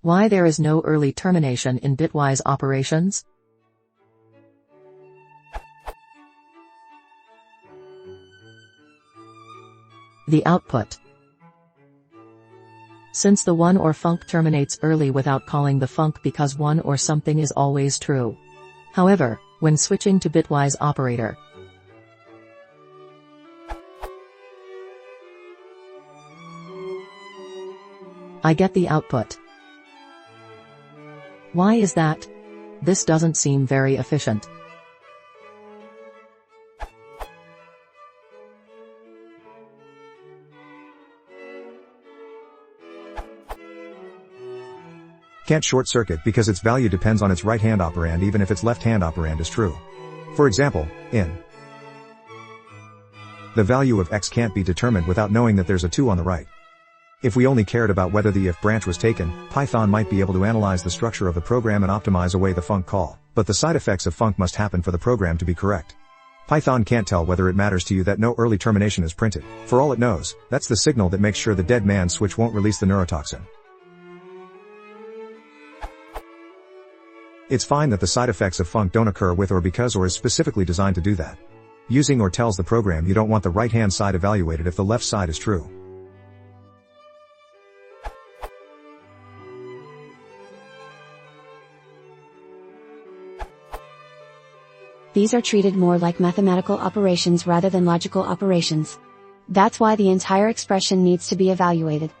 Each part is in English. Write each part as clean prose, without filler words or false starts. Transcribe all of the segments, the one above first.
Why there is no early termination in bitwise operations? The output. Since the one or func terminates early without calling the func because one or something is always true. However, when switching to bitwise operator, I get the output. Why is that? This doesn't seem very efficient. Can't short circuit because its value depends on its right-hand operand even if its left-hand operand is true. For example, in the value of x can't be determined without knowing that there's a 2 on the right. If we only cared about whether the if branch was taken, Python might be able to analyze the structure of the program and optimize away the func call, but the side effects of func must happen for the program to be correct. Python can't tell whether it matters to you that no early termination is printed. For all it knows, that's the signal that makes sure the dead man switch won't release the neurotoxin. It's fine that the side effects of func don't occur with or because or is specifically designed to do that. Using or tells the program you don't want the right-hand side evaluated if the left side is true. These are treated more like mathematical operations rather than logical operations. That's why the entire expression needs to be evaluated.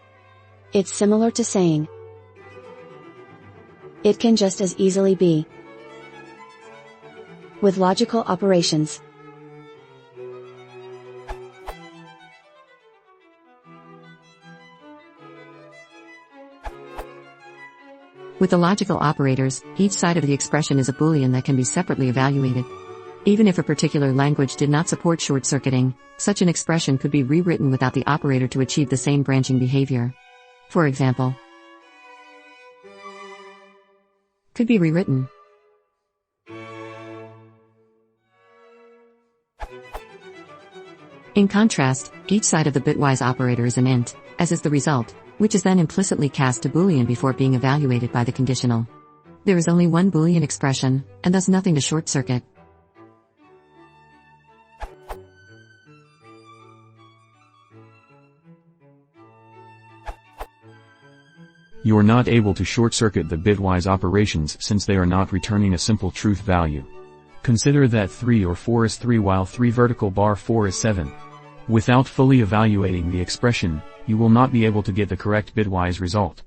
It's similar to saying, it can just as easily be. With logical operations. With the logical operators, each side of the expression is a Boolean that can be separately evaluated. Even if a particular language did not support short-circuiting, such an expression could be rewritten without the operator to achieve the same branching behavior. For example, could be rewritten. In contrast, each side of the bitwise operator is an int, as is the result, which is then implicitly cast to Boolean before being evaluated by the conditional. There is only one Boolean expression, and thus nothing to short-circuit. You are not able to short-circuit the bitwise operations since they are not returning a simple truth value. Consider that 3 or 4 is 3 while 3 vertical bar 4 is 7. Without fully evaluating the expression, you will not be able to get the correct bitwise result.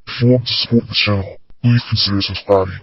If you want to support the channel, please consider subscribing.